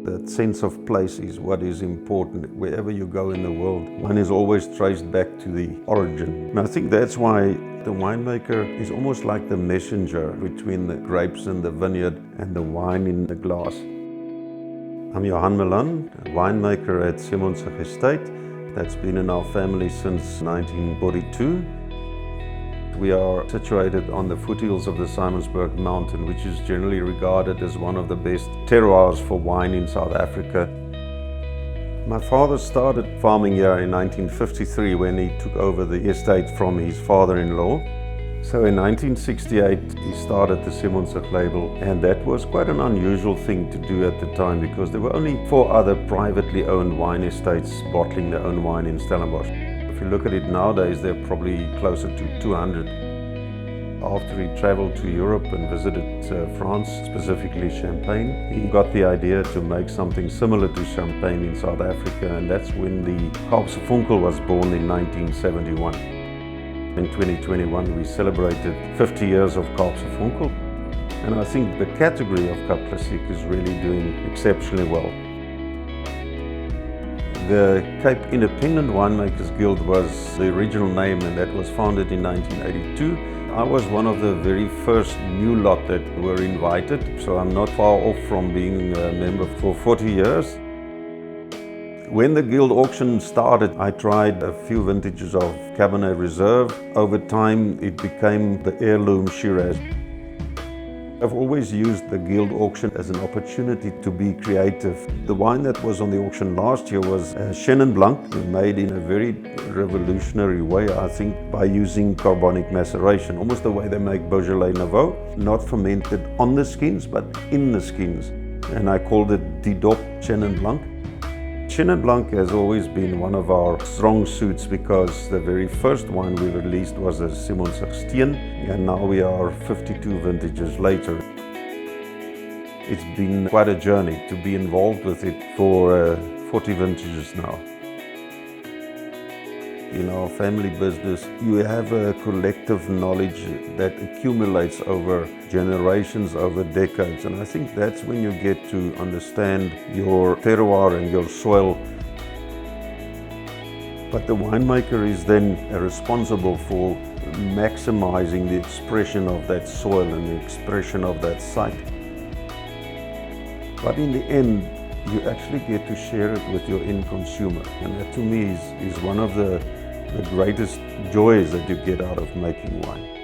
That sense of place is what is important. Wherever you go in the world, wine is always traced back to the origin. And I think that's why the winemaker is almost like the messenger between the grapes in the vineyard and the wine in the glass. I'm Johan Malan, a winemaker at Simonsig Estate. That's been in our family since 1942. We are situated on the foothills of the Simonsberg mountain, which is generally regarded as one of the best terroirs for wine in South Africa. My father started farming here in 1953 when he took over the estate from his father-in-law. So in 1968 he started the Simonsig label, and that was quite an unusual thing to do at the time because there were only 4 other privately owned wine estates bottling their own wine in Stellenbosch. If you look at it nowadays, they're probably closer to 200. After he traveled to Europe and visited France, specifically Champagne, he got the idea to make something similar to Champagne in South Africa, and that's when the Kaapse Vonkel was born in 1971. In 2021 we celebrated 50 years of Kaapse Vonkel, and I think the category of Cap Classique is really doing exceptionally well. The Cape Independent Winemakers Guild was the original name, and that was founded in 1982. I was one of the very first new lot that were invited, so I'm not far off from being a member for 40 years. When the guild auction started, I tried a few vintages of Cabernet Reserve. Over time, it became the heirloom Shiraz. I've always used the guild auction as an opportunity to be creative. The wine that was on the auction last year was Chenin Blanc, made in a very revolutionary way, I think, by using carbonic maceration, almost the way they make Beaujolais Nouveau, not fermented on the skins, but in the skins. And I called it Didop Chenin Blanc. Chenin Blanc has always been one of our strong suits because the very first wine we released was a Simonsig Steen, and now we are 52 vintages later. It's been quite a journey to be involved with it for 40 vintages now. In our family business, you have a collective knowledge that accumulates over generations, over decades, and I think that's when you get to understand your terroir and your soil. But the winemaker is then responsible for maximizing the expression of that soil and the expression of that site. But in the end, you actually get to share it with your end consumer, and that to me is one of the greatest joys that you get out of making wine.